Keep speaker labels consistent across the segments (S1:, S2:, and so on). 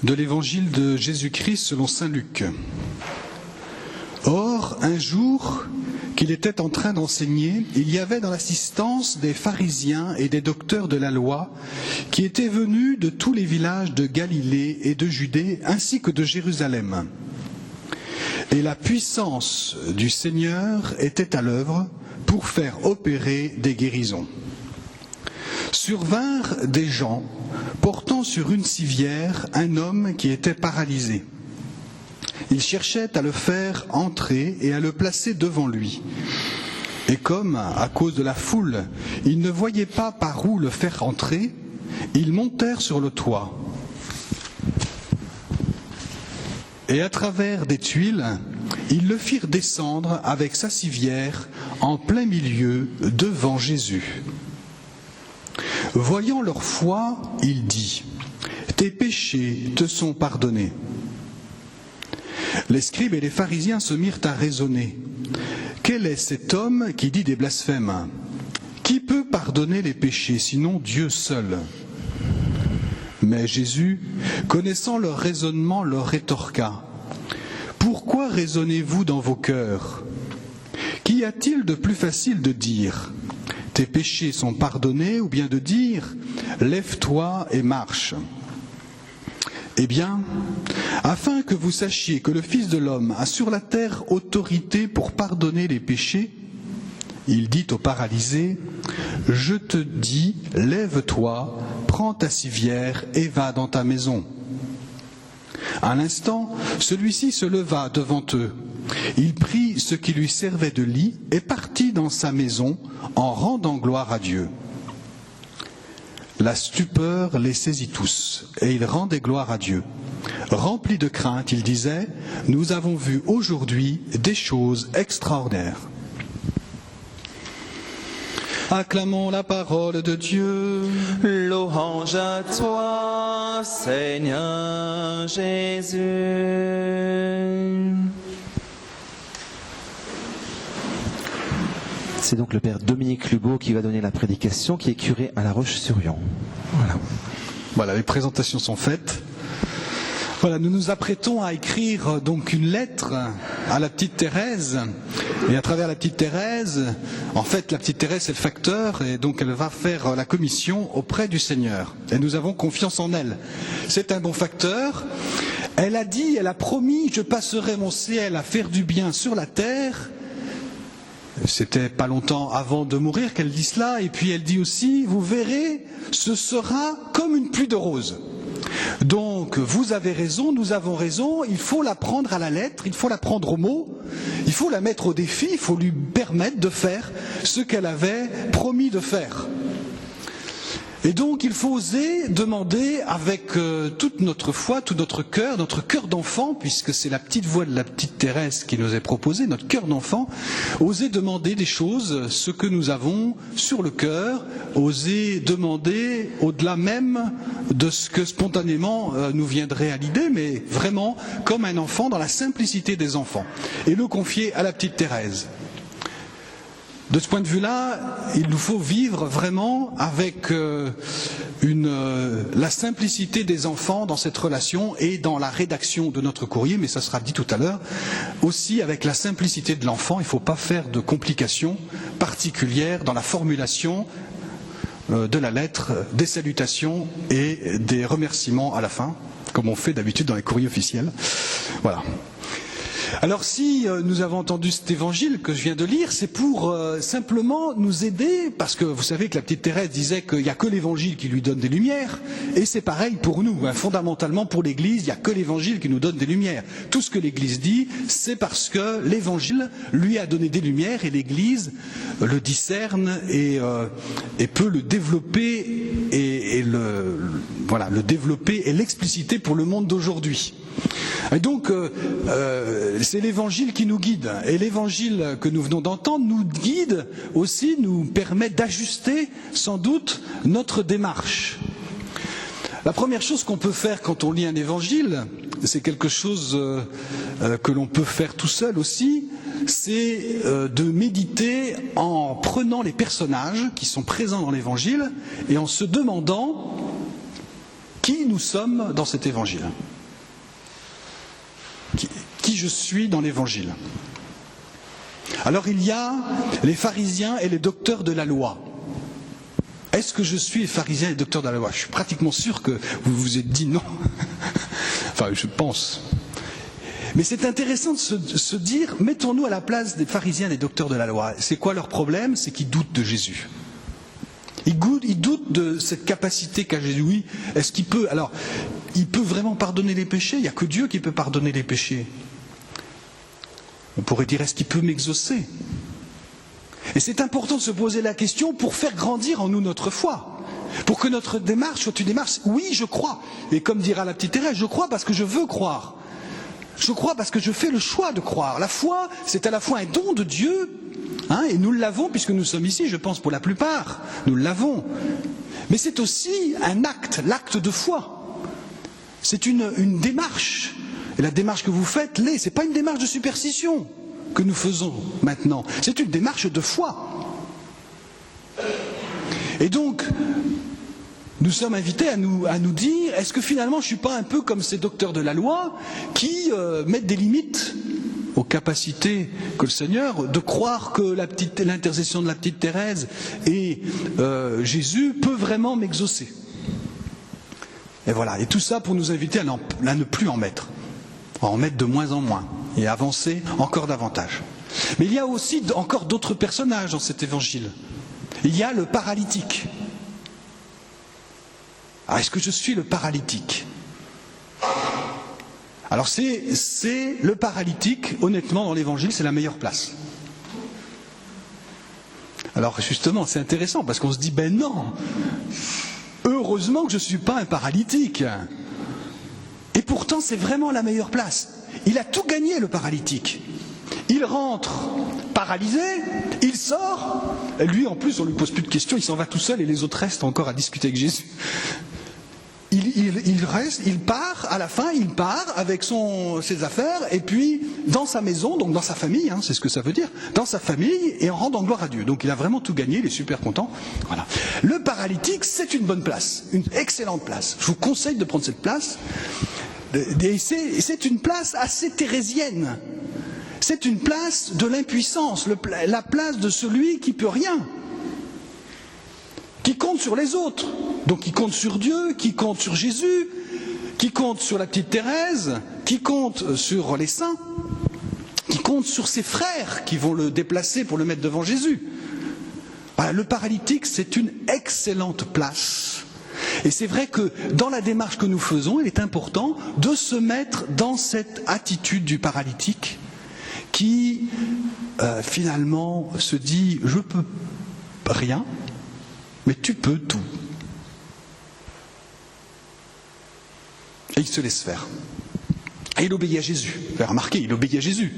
S1: De l'évangile de Jésus-Christ selon saint Luc. Or, un jour qu'il était en train d'enseigner, il y avait dans l'assistance des pharisiens et des docteurs de la loi qui étaient venus de tous les villages de Galilée et de Judée ainsi que de Jérusalem. Et la puissance du Seigneur était à l'œuvre pour faire opérer des guérisons. Survinrent des gens portant sur une civière un homme qui était paralysé. Ils cherchaient à le faire entrer et à le placer devant lui. Et comme, à cause de la foule, ils ne voyaient pas par où le faire entrer, ils montèrent sur le toit. Et à travers des tuiles, ils le firent descendre avec sa civière en plein milieu devant Jésus. Voyant leur foi, il dit : « Tes péchés te sont pardonnés. » Les scribes et les pharisiens se mirent à raisonner. Quel est cet homme qui dit des blasphèmes ? Qui peut pardonner les péchés, sinon Dieu seul ? Mais Jésus, connaissant leur raisonnement, leur rétorqua : Pourquoi raisonnez-vous dans vos cœurs ? Qu'y a-t-il de plus facile de dire : Tes péchés sont pardonnés, ou bien de dire : Lève-toi et marche ? Eh bien, afin que vous sachiez que le Fils de l'homme a sur la terre autorité pour pardonner les péchés, il dit au paralysé : Je te dis, lève-toi, prends ta civière et va dans ta maison. À l'instant, celui-ci se leva devant eux. Il prit ce qui lui servait de lit et partit dans sa maison en rendant gloire à Dieu. La stupeur les saisit tous, et ils rendaient gloire à Dieu. Remplis de crainte, ils disaient : Nous avons vu aujourd'hui des choses extraordinaires. Acclamons la parole de Dieu.
S2: Louange à toi, Seigneur Jésus. C'est donc le père Dominique Lubeau qui va donner la prédication, qui est curé à La Roche-sur-Yon.
S1: Voilà, les présentations sont faites. Voilà, nous nous apprêtons à écrire donc une lettre à la petite Thérèse. Et à travers la petite Thérèse, en fait, la petite Thérèse est le facteur, et donc elle va faire la commission auprès du Seigneur. Et nous avons confiance en elle. C'est un bon facteur. Elle a dit, elle a promis : Je passerai mon ciel à faire du bien sur la terre. C'était pas longtemps avant de mourir qu'elle dit cela. Et puis elle dit aussi : Vous verrez, ce sera comme une pluie de roses. Donc vous avez raison, nous avons raison, il faut la prendre à la lettre, il faut la prendre au mot, il faut la mettre au défi, il faut lui permettre de faire ce qu'elle avait promis de faire. Et donc il faut oser demander avec toute notre foi, tout notre cœur d'enfant, puisque c'est la petite voix de la petite Thérèse qui nous est proposée, notre cœur d'enfant, oser demander des choses, ce que nous avons sur le cœur, oser demander au-delà même de ce que spontanément nous viendrait à l'idée, mais vraiment comme un enfant dans la simplicité des enfants, et le confier à la petite Thérèse. De ce point de vue-là, il nous faut vivre vraiment avec la simplicité des enfants dans cette relation et dans la rédaction de notre courrier, mais ça sera dit tout à l'heure, aussi avec la simplicité de l'enfant. Il ne faut pas faire de complications particulières dans la formulation de la lettre, des salutations et des remerciements à la fin, comme on fait d'habitude dans les courriers officiels. Voilà. Alors si nous avons entendu cet évangile que je viens de lire, c'est pour simplement nous aider, parce que vous savez que la petite Thérèse disait qu'il n'y a que l'évangile qui lui donne des lumières, et c'est pareil pour nous, hein. Fondamentalement pour l'Église, il n'y a que l'évangile qui nous donne des lumières. Tout ce que l'Église dit, c'est parce que l'évangile lui a donné des lumières, et l'Église le discerne et peut le développer et le développer et l'expliciter pour le monde d'aujourd'hui. Et donc, c'est l'évangile qui nous guide. Et l'évangile que nous venons d'entendre nous guide aussi, nous permet d'ajuster sans doute notre démarche. La première chose qu'on peut faire quand on lit un évangile, c'est quelque chose que l'on peut faire tout seul aussi, c'est de méditer en prenant les personnages qui sont présents dans l'évangile et en se demandant qui nous sommes dans cet évangile. qui je suis dans l'Évangile. Alors il y a les pharisiens et les docteurs de la loi. Est-ce que je suis pharisien et docteur de la loi? Je suis pratiquement sûr que vous vous êtes dit non. Enfin, je pense. Mais c'est intéressant de se dire, mettons-nous à la place des pharisiens et des docteurs de la loi. C'est quoi leur problème? C'est qu'ils doutent de Jésus. Ils doutent de cette capacité qu'a Jésus. Oui, est-ce qu'il peut... Alors, il peut vraiment pardonner les péchés? Il n'y a que Dieu qui peut pardonner les péchés. On pourrait dire, est-ce qu'il peut m'exaucer? Et c'est important de se poser la question pour faire grandir en nous notre foi. Pour que notre démarche soit une démarche, oui, je crois. Et comme dira la petite Thérèse, je crois parce que je veux croire. Je crois parce que je fais le choix de croire. La foi, c'est à la fois un don de Dieu, et nous l'avons puisque nous sommes ici, je pense pour la plupart, nous l'avons. Mais c'est aussi un acte, l'acte de foi. C'est une démarche. Et la démarche que vous faites, ce n'est pas une démarche de superstition que nous faisons maintenant. C'est une démarche de foi. Et donc, nous sommes invités à nous dire, est-ce que finalement je ne suis pas un peu comme ces docteurs de la loi qui mettent des limites aux capacités que le Seigneur, de croire que l'intercession de la petite Thérèse et Jésus peut vraiment m'exaucer. Et voilà, et tout ça pour nous inviter à ne plus en mettre. À en mettre de moins en moins et avancer encore davantage. Mais il y a aussi encore d'autres personnages dans cet évangile. Il y a le paralytique. Alors, est-ce que je suis le paralytique? Alors c'est le paralytique, honnêtement, dans l'évangile, c'est la meilleure place. Alors justement, c'est intéressant parce qu'on se dit, ben non, heureusement que je ne suis pas un paralytique. Et pourtant, c'est vraiment la meilleure place. Il a tout gagné, le paralytique. Il rentre paralysé, il sort, et lui, en plus, on ne lui pose plus de questions, il s'en va tout seul et les autres restent encore à discuter avec Jésus. Il part, à la fin, il part avec ses affaires, et puis dans sa maison, donc dans sa famille, c'est ce que ça veut dire, dans sa famille, et en rendant gloire à Dieu. Donc il a vraiment tout gagné, il est super content. Voilà. Le paralytique, c'est une bonne place, une excellente place. Je vous conseille de prendre cette place. Et c'est une place assez thérésienne. C'est une place de l'impuissance, la place de celui qui peut rien, qui compte sur les autres. Donc qui compte sur Dieu, qui compte sur Jésus, qui compte sur la petite Thérèse, qui compte sur les saints, qui compte sur ses frères qui vont le déplacer pour le mettre devant Jésus. Voilà, le paralytique, c'est une excellente place. Et c'est vrai que dans la démarche que nous faisons, il est important de se mettre dans cette attitude du paralytique qui finalement se dit « je peux rien, mais tu peux tout ». Et il se laisse faire. Et il obéit à Jésus. Vous avez remarqué, il obéit à Jésus.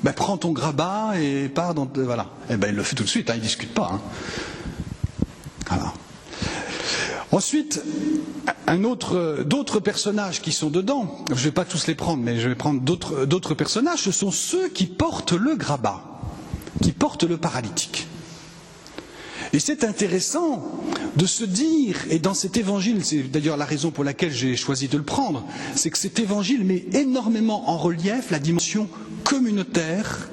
S1: Ben, prends ton grabat et pars dans... Voilà. Et ben, il le fait tout de suite, il ne discute pas. Voilà. Ensuite, d'autres personnages qui sont dedans, je ne vais pas tous les prendre, mais je vais prendre d'autres personnages, ce sont ceux qui portent le grabat, qui portent le paralytique. Et c'est intéressant de se dire, et dans cet évangile, c'est d'ailleurs la raison pour laquelle j'ai choisi de le prendre, c'est que cet évangile met énormément en relief la dimension communautaire,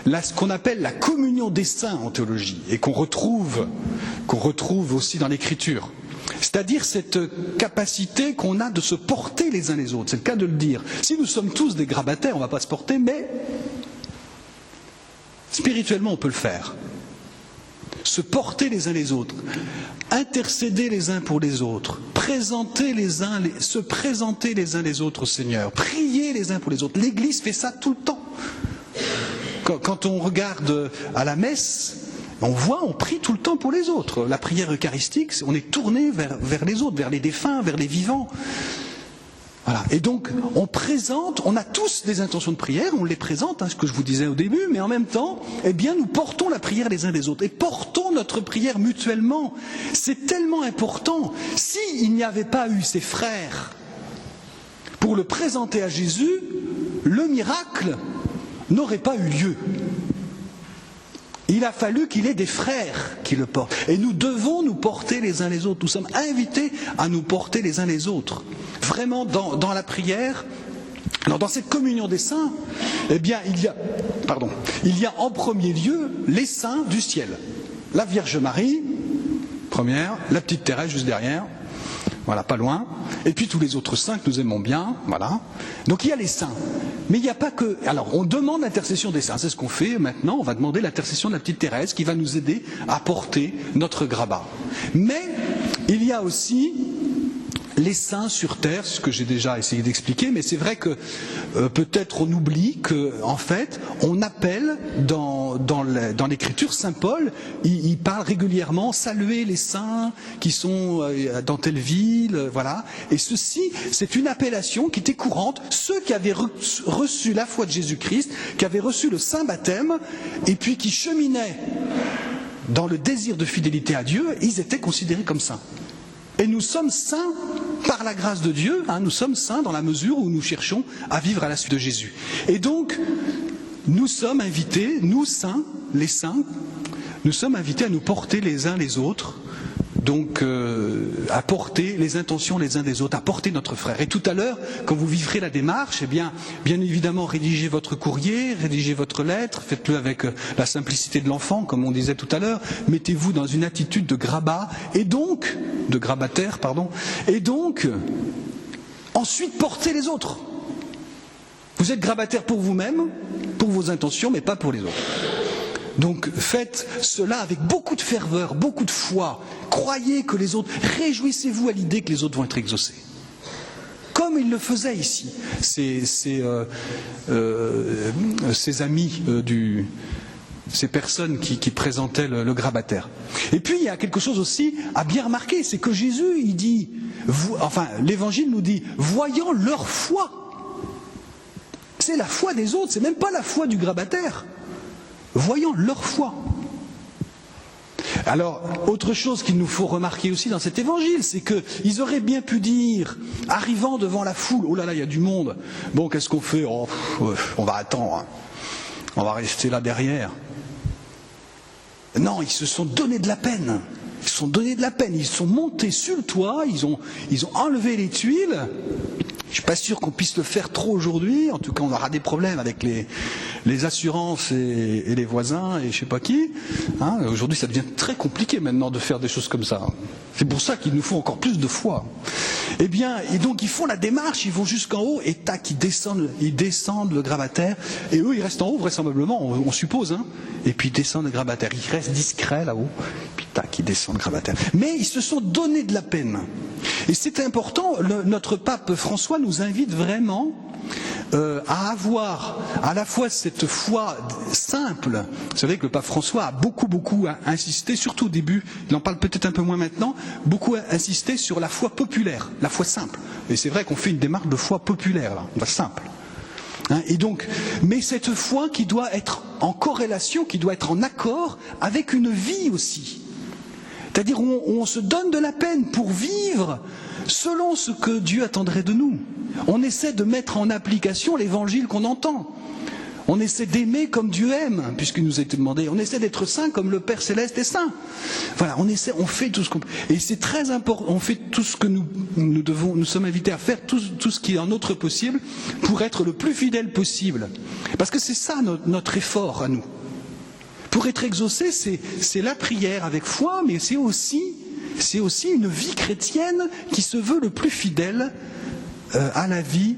S1: ce qu'on appelle la communion des saints en théologie, et qu'on retrouve aussi dans l'Écriture. C'est-à-dire cette capacité qu'on a de se porter les uns les autres, c'est le cas de le dire. Si nous sommes tous des grabataires, on ne va pas se porter, mais spirituellement on peut le faire. Se porter les uns les autres, intercéder les uns pour les autres, se présenter les uns les autres au Seigneur, prier les uns pour les autres. L'Église fait ça tout le temps. Quand on regarde à la messe, on prie tout le temps pour les autres. La prière eucharistique, on est tourné vers les autres, vers les défunts, vers les vivants. Voilà. Et donc, on a tous des intentions de prière, on les présente, ce que je vous disais au début, mais en même temps, nous portons la prière les uns des autres et portons notre prière mutuellement. C'est tellement important. S'il n'y avait pas eu ces frères pour le présenter à Jésus, le miracle n'aurait pas eu lieu. Il a fallu qu'il ait des frères qui le portent. Et nous devons nous porter les uns les autres. Nous sommes invités à nous porter les uns les autres. Vraiment, dans la prière, Alors dans cette communion des saints, eh bien il y a en premier lieu les saints du ciel. La Vierge Marie, première, la petite Thérèse juste derrière, voilà, pas loin, et puis tous les autres saints que nous aimons bien, voilà. Donc il y a les saints, mais il n'y a pas que... Alors on demande l'intercession des saints, c'est ce qu'on fait maintenant, on va demander l'intercession de la petite Thérèse qui va nous aider à porter notre grabat. Mais il y a aussi les saints sur terre, ce que j'ai déjà essayé d'expliquer, mais c'est vrai que peut-être on oublie que, en fait, on appelle dans l'Écriture, Saint Paul, il parle régulièrement, saluer les saints qui sont dans telle ville, voilà. Et ceci, c'est une appellation qui était courante, ceux qui avaient reçu la foi de Jésus-Christ, qui avaient reçu le saint baptême, et puis qui cheminaient dans le désir de fidélité à Dieu, ils étaient considérés comme saints. Et nous sommes saints par la grâce de Dieu, nous sommes saints dans la mesure où nous cherchons à vivre à la suite de Jésus. Et donc, nous sommes invités, nous saints, les saints, nous sommes invités à nous porter les uns les autres, donc à porter les intentions les uns des autres, à porter notre frère. Et tout à l'heure, quand vous vivrez la démarche, eh bien évidemment, rédigez votre courrier, rédigez votre lettre, faites-le avec la simplicité de l'enfant, comme on disait tout à l'heure, mettez-vous dans une attitude de grabat, et donc, de grabataire, pardon, et donc, ensuite portez les autres. Vous êtes grabataire pour vous-même, pour vos intentions, mais pas pour les autres. Donc faites cela avec beaucoup de ferveur, beaucoup de foi. Croyez que les autres, réjouissez-vous à l'idée que les autres vont être exaucés. Comme il le faisait ici, ces amis ces personnes qui présentaient le grabataire. Et puis il y a quelque chose aussi à bien remarquer, c'est que Jésus, il dit, l'Évangile nous dit, voyant leur foi. C'est la foi des autres, c'est même pas la foi du grabataire. Voyant leur foi. Alors, autre chose qu'il nous faut remarquer aussi dans cet évangile, c'est qu'ils auraient bien pu dire, arrivant devant la foule, oh là là, il y a du monde, bon, qu'est-ce qu'on fait? Oh, on va attendre, hein. On va rester là derrière. Non, ils se sont donné de la peine. Ils se sont donné de la peine. Ils sont montés sur le toit, ils ont enlevé les tuiles. Je ne suis pas sûr qu'on puisse le faire trop aujourd'hui. En tout cas, on aura des problèmes avec les assurances et les voisins et je ne sais pas qui. Hein, aujourd'hui, ça devient très compliqué maintenant de faire des choses comme ça. C'est pour ça qu'il nous faut encore plus de foi. Eh bien, et donc ils font la démarche, ils vont jusqu'en haut et tac, ils descendent le grabataire. Et eux, ils restent en haut vraisemblablement, on suppose. Hein, et puis ils descendent le grabataire. Ils restent discrets là-haut. Puis tac, ils descendent le grabataire. Mais ils se sont donné de la peine. Et c'est important, notre pape François nous invite vraiment à avoir à la fois cette foi simple. Vous savez que le pape François a beaucoup insisté, surtout au début, il en parle peut-être un peu moins maintenant, beaucoup insisté sur la foi populaire, la foi simple. Et c'est vrai qu'on fait une démarche de foi populaire, là, de simple. Hein, et donc, mais cette foi qui doit être en corrélation, qui doit être en accord avec une vie aussi. C'est-à-dire où on se donne de la peine pour vivre selon ce que Dieu attendrait de nous. On essaie de mettre en application l'évangile qu'on entend. On essaie d'aimer comme Dieu aime, puisqu'il nous a été demandé. On essaie d'être saint comme le Père Céleste est saint. Voilà, on fait tout ce qu'on peut. Et c'est très important, on fait tout ce que nous sommes invités à faire, tout ce qui est en notre possible, pour être le plus fidèle possible. Parce que c'est ça notre effort à nous. Pour être exaucé, c'est la prière avec foi, mais c'est aussi une vie chrétienne qui se veut le plus fidèle à la vie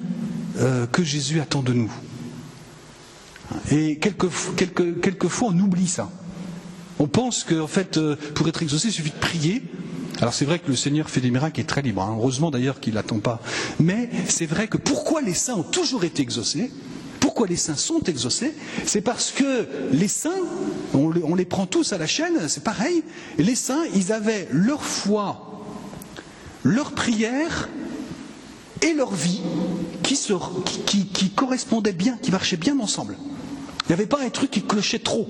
S1: que Jésus attend de nous. Et quelquefois, on oublie ça. On pense qu'en fait, pour être exaucé, il suffit de prier. Alors c'est vrai que le Seigneur fait des miracles et est très libre. Hein. Heureusement d'ailleurs qu'il n'attend pas. Mais c'est vrai que pourquoi les saints ont toujours été exaucés? Pourquoi les saints sont exaucés? C'est parce que les saints, on les prend tous à la chaîne, c'est pareil. Les saints, ils avaient leur foi, leur prière et leur vie qui correspondaient bien, qui marchaient bien ensemble. Il n'y avait pas un truc qui clochait trop.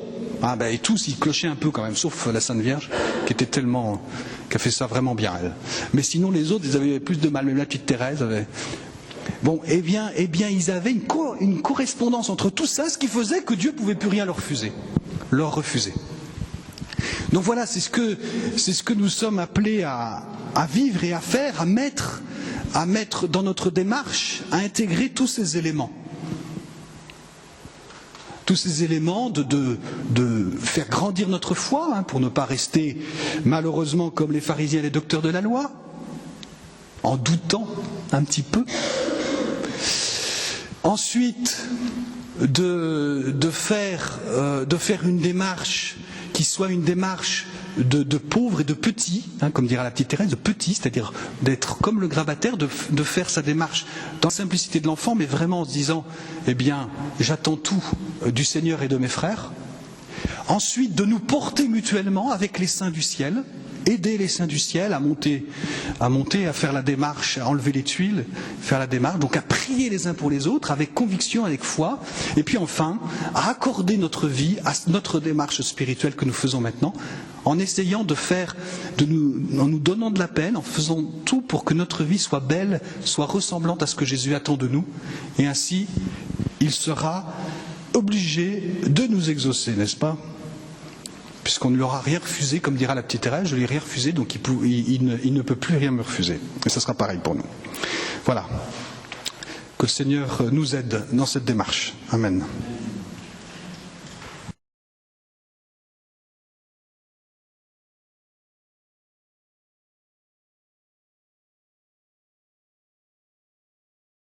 S1: Et tous, ils clochaient un peu quand même, sauf la Sainte Vierge, qui a fait ça vraiment bien, elle. Mais sinon, les autres, ils avaient plus de mal. Même la petite Thérèse avait... Bon, eh bien, ils avaient une correspondance entre tout ça, ce qui faisait que Dieu ne pouvait plus rien leur refuser. Donc voilà, c'est ce que nous sommes appelés à vivre et à faire, à mettre à mettre dans notre démarche, à intégrer tous ces éléments. Tous ces éléments de faire grandir notre foi, hein, pour ne pas rester malheureusement comme les pharisiens et les docteurs de la loi, en doutant un petit peu. Ensuite, de faire une démarche qui soit une démarche de pauvres et de petits, hein, comme dira la petite Thérèse, de petits, c'est-à-dire d'être comme le grabataire, de faire sa démarche dans la simplicité de l'enfant, mais vraiment en se disant, eh bien, j'attends tout du Seigneur et de mes frères. Ensuite, de nous porter mutuellement avec les saints du ciel, aider les saints du ciel à monter, à faire la démarche, à enlever les tuiles, faire la démarche, donc à prier les uns pour les autres, avec conviction, avec foi, et puis enfin, à accorder notre vie à notre démarche spirituelle que nous faisons maintenant, en essayant en nous donnant de la peine, en faisant tout pour que notre vie soit belle, soit ressemblante à ce que Jésus attend de nous, et ainsi, il sera obligé de nous exaucer, n'est-ce pas ? Puisqu'on ne lui aura rien refusé, comme dira la petite Thérèse, je lui ai rien refusé, donc il ne peut plus rien me refuser. Et ce sera pareil pour nous. Voilà. Que le Seigneur nous aide dans cette démarche. Amen.